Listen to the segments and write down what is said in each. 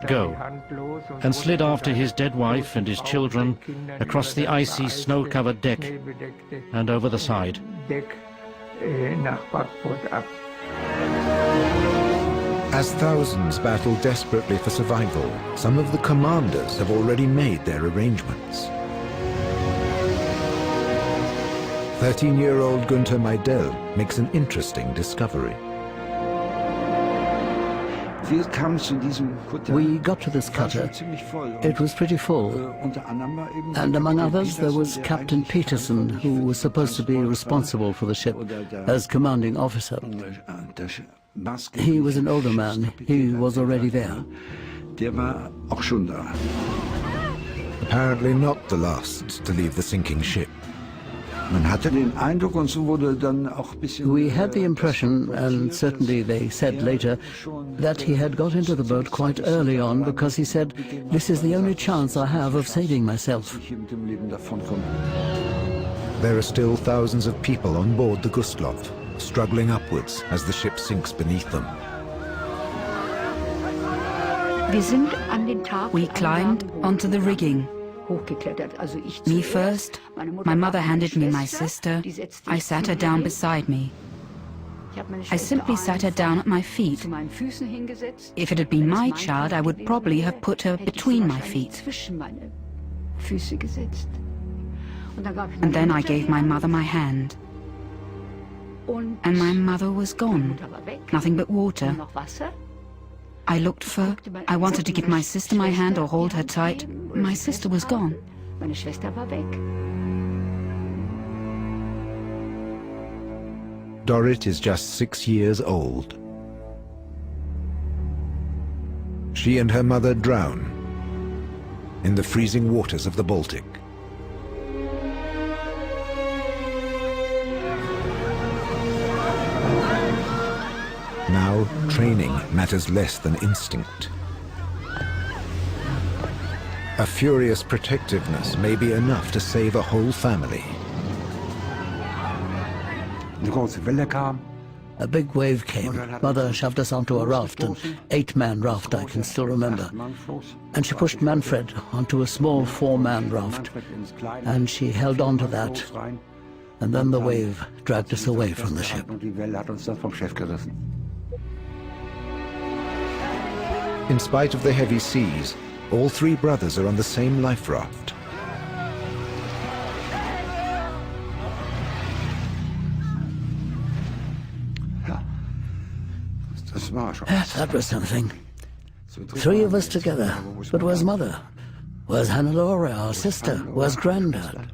go, and slid after his dead wife and his children across the icy, snow-covered deck and over the side. As thousands battle desperately for survival, some of the commanders have already made their arrangements. 13-year-old Günther Meidel makes an interesting discovery. We got to this cutter. It was pretty full. And among others, there was Captain Peterson, who was supposed to be responsible for the ship as commanding officer. He was an older man. He was already there. Apparently not the last to leave the sinking ship. We had the impression, and certainly they said later, that he had got into the boat quite early on because he said, "This is the only chance I have of saving myself." There are still thousands of people on board the Gustloff, struggling upwards as the ship sinks beneath them. We climbed onto the rigging. Me first, my mother handed me my sister. I sat her down beside me. I simply sat her down at my feet. If it had been my child, I would probably have put her between my feet. And then I gave my mother my hand. And my mother was gone. Nothing but water. I looked for... I wanted to give my sister my hand or hold her tight. My sister was gone. Dorrit is just 6 years old. She and her mother drown in the freezing waters of the Baltic. Now, training matters less than instinct. A furious protectiveness may be enough to save a whole family. A big wave came. Mother shoved us onto a raft, an 8-man raft I can still remember. And she pushed Manfred onto a small 4-man raft. And she held on to that. And then the wave dragged us away from the ship. In spite of the heavy seas, all 3 brothers are on the same life raft. That was something. 3 of us together. But where's Mother? Where's Hannelore, our sister? Where's Granddad?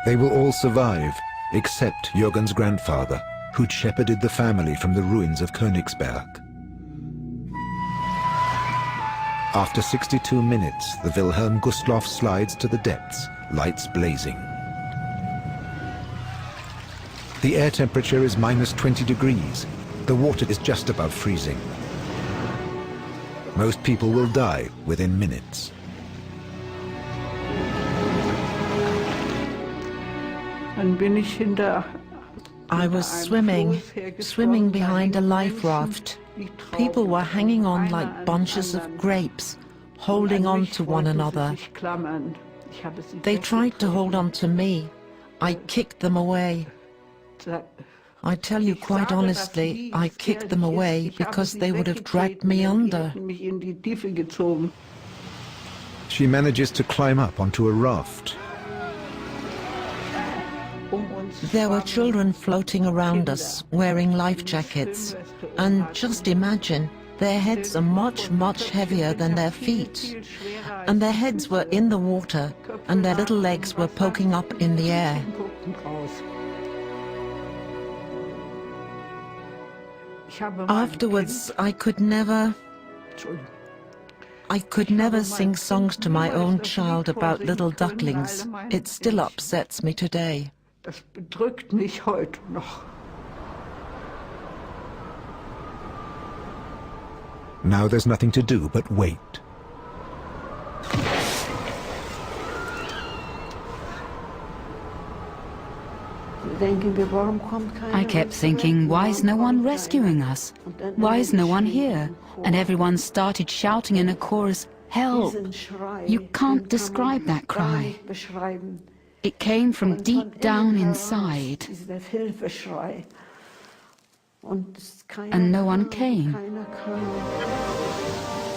They will all survive, except Jürgen's grandfather, who'd shepherded the family from the ruins of Königsberg. After 62 minutes, the Wilhelm Gustloff slides to the depths, lights blazing. The air temperature is minus 20 degrees. The water is just above freezing. Most people will die within minutes. I was swimming behind a life raft. People were hanging on like bunches of grapes, holding on to one another. They tried to hold on to me. I kicked them away. I tell you quite honestly, I kicked them away because they would have dragged me under. She manages to climb up onto a raft. There were children floating around us, wearing life jackets. And just imagine, their heads are much, much heavier than their feet. And their heads were in the water, and their little legs were poking up in the air. Afterwards, I could never sing songs to my own child about little ducklings. It still upsets me today. Das bedrückt mich heute noch. Now there's nothing to do but wait. I kept thinking, why is no one rescuing us? Why is no one here? And everyone started shouting in a chorus, help! You can't describe that cry. It came from deep down inside. And no one came.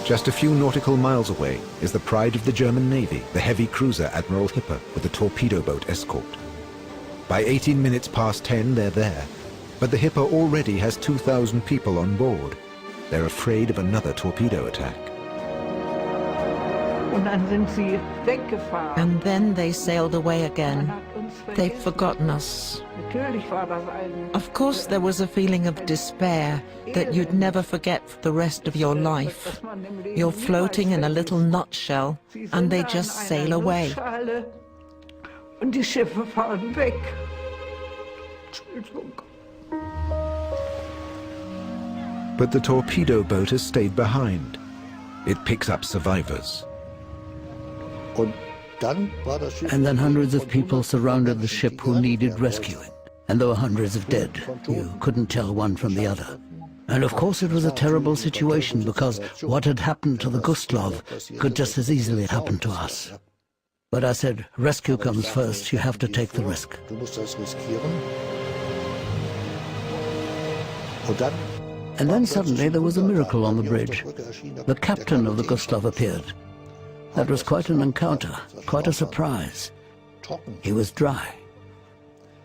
Just a few nautical miles away is the pride of the German Navy, the heavy cruiser Admiral Hipper with a torpedo boat escort. By 18 minutes past 10, they're there. But the Hipper already has 2,000 people on board. They're afraid of another torpedo attack. And then they sailed away again. They've forgotten us. Of course, there was a feeling of despair that you'd never forget for the rest of your life. You're floating in a little nutshell, and they just sail away. But the torpedo boat has stayed behind. It picks up survivors. And then hundreds of people surrounded the ship who needed rescuing. And there were hundreds of dead. You couldn't tell one from the other. And of course it was a terrible situation, because what had happened to the Gustloff could just as easily happen to us. But I said, rescue comes first, you have to take the risk. And then suddenly there was a miracle on the bridge. The captain of the Gustloff appeared. That was quite an encounter, quite a surprise. He was dry.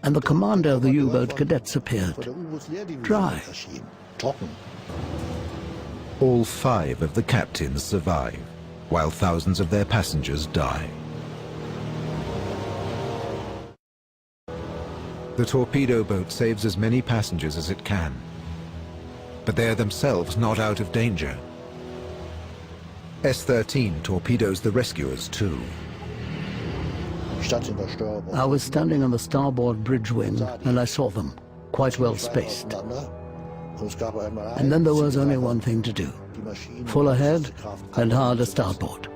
And the commander of the U-boat cadets appeared. Dry. All 5 of the captains survive, while thousands of their passengers die. The torpedo boat saves as many passengers as it can. But they're themselves not out of danger. S-13 torpedoes the rescuers too. I was standing on the starboard bridge wing, and I saw them, quite well spaced. And then there was only one thing to do. Full ahead and hard a starboard.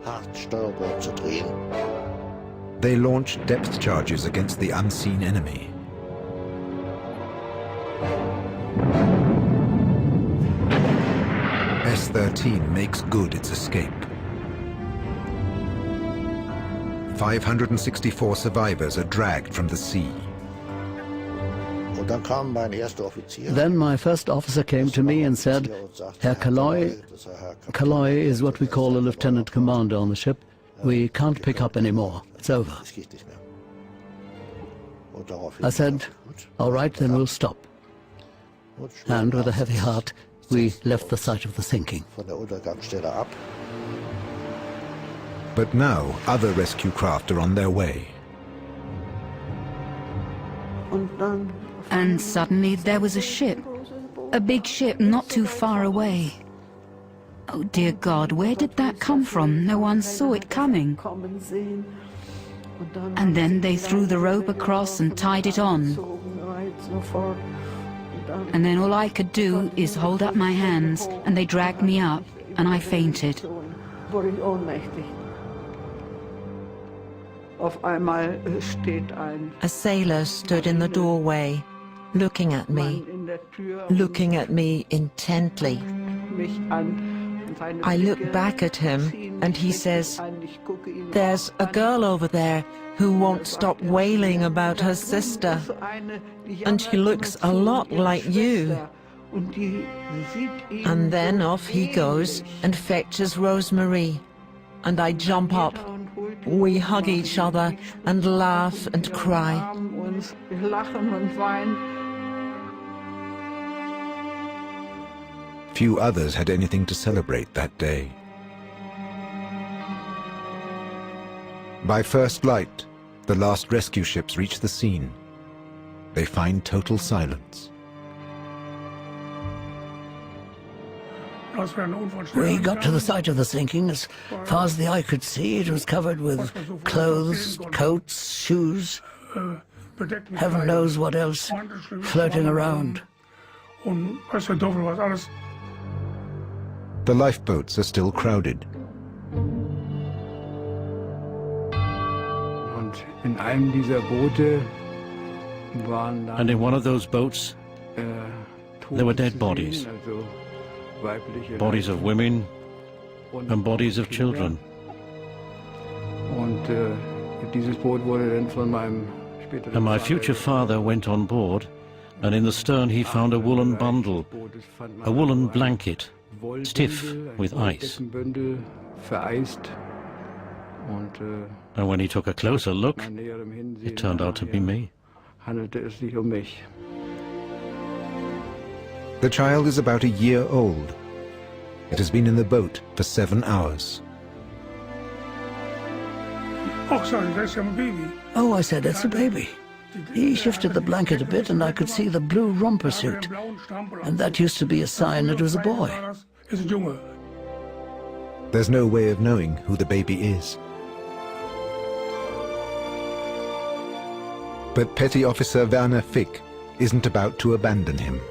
They launched depth charges against the unseen enemy. S-13 makes good its escape. 564 survivors are dragged from the sea. Then my first officer came to me and said, Herr Kaloy is what we call a lieutenant commander on the ship. We can't pick up anymore. It's over. I said, all right, then we'll stop. And with a heavy heart, we left the site of the sinking. But now other rescue craft are on their way. And suddenly there was a ship. A big ship not too far away. Oh dear God, where did that come from? No one saw it coming. And then they threw the rope across and tied it on. And then all I could do is hold up my hands, and they dragged me up, and I fainted. A sailor stood in the doorway, looking at me intently. I look back at him, and he says, "There's a girl over there who won't stop wailing about her sister, and she looks a lot like you." And then off he goes and fetches Rosemary, and I jump up. We hug each other and laugh and cry. Few others had anything to celebrate that day. By first light, the last rescue ships reach the scene. They find total silence. We got to the site of the sinking. As far as the eye could see, it was covered with clothes, coats, shoes. Heaven knows what else floating around. The lifeboats are still crowded. And in one of those boats, there were dead bodies. Bodies of women and bodies of children. And my future father went on board, and in the stern he found a woolen bundle, a woolen blanket, stiff with ice. And when he took a closer look, it turned out to be me. The child is about a year old. It has been in the boat for 7 hours. Oh, I said, it's a baby. He shifted the blanket a bit and I could see the blue romper suit. And that used to be a sign it was a boy. There's no way of knowing who the baby is. But Petty Officer Werner Fick isn't about to abandon him.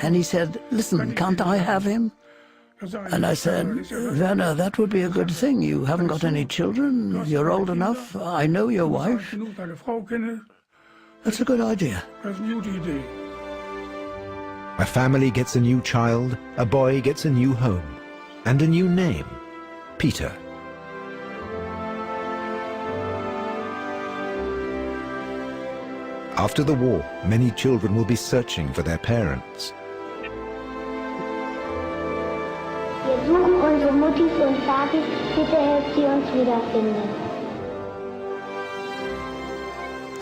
And he said, listen, can't I have him? And I said, Werner, that would be a good thing. You haven't got any children. You're old enough. I know your wife. That's a good idea. A family gets a new child, a boy gets a new home, and a new name, Peter. After the war, many children will be searching for their parents. Wir suchen unsere Muttis und Vagis, bitte helft sie uns wiederfinden.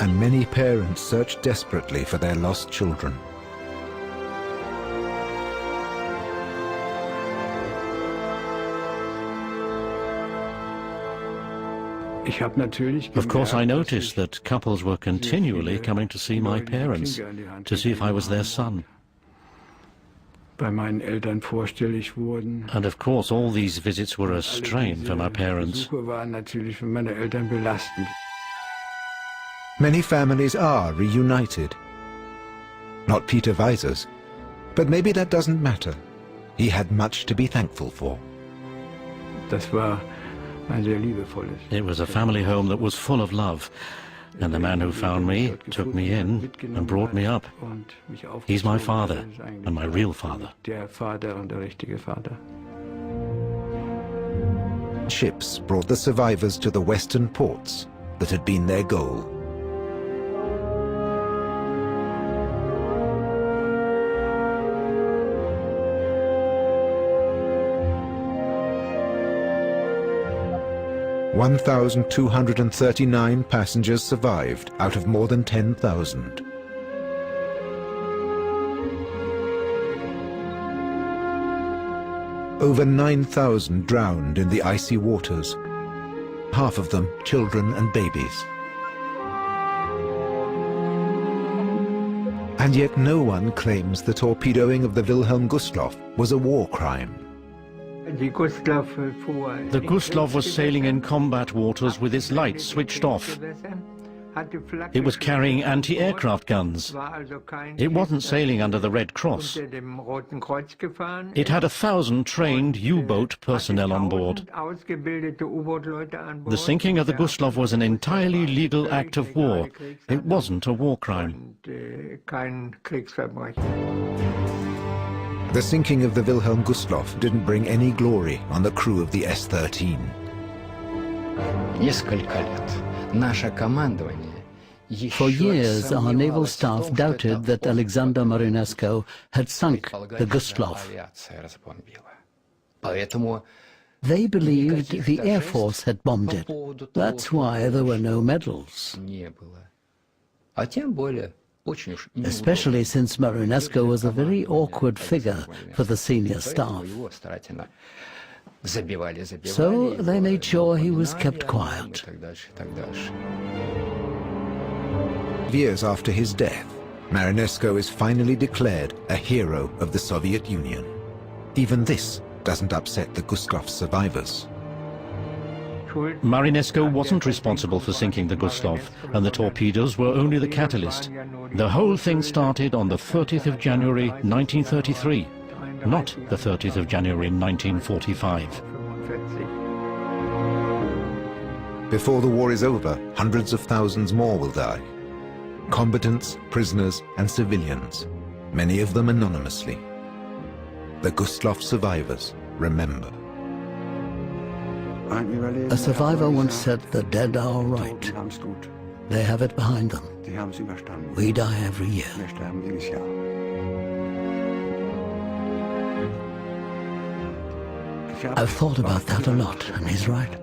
And many parents search desperately for their lost children. Of course, I noticed that couples were continually coming to see my parents, to see if I was their son. And of course, all these visits were a strain for my parents. Many families are reunited. Not Peter Weiser's, but maybe that doesn't matter. He had much to be thankful for. It was a family home that was full of love, and the man who found me took me in and brought me up. He's my father, and my real father. Ships brought the survivors to the western ports that had been their goal. (1,239 passengers survived out of more than 10,000. Over 9,000 drowned in the icy waters, half of them children and babies. And yet no one claims the torpedoing of the Wilhelm Gustloff was a war crime. The Gustloff was sailing in combat waters with its lights switched off. It was carrying anti-aircraft guns. It wasn't sailing under the Red Cross. It had 1,000 trained U-boat personnel on board. The sinking of the Gustloff was an entirely legal act of war. It wasn't a war crime. The sinking of the Wilhelm Gustloff didn't bring any glory on the crew of the S-13. For years, our naval staff doubted that Alexander Marinescu had sunk the Gustloff. They believed the Air Force had bombed it. That's why there were no medals. Especially since Marinescu was a very awkward figure for the senior staff. So they made sure he was kept quiet. Years after his death, Marinescu is finally declared a hero of the Soviet Union. Even this doesn't upset the Gustloff survivors. Marinescu wasn't responsible for sinking the Gustloff, and the torpedoes were only the catalyst. The whole thing started on the 30th of January 1933, not the 30th of January 1945. Before the war is over, hundreds of thousands more will die. Combatants, prisoners, and civilians, many of them anonymously. The Gustloff survivors remember. A survivor once said, "The dead are all right. They have it behind them. We die every year." I've thought about that a lot, and he's right.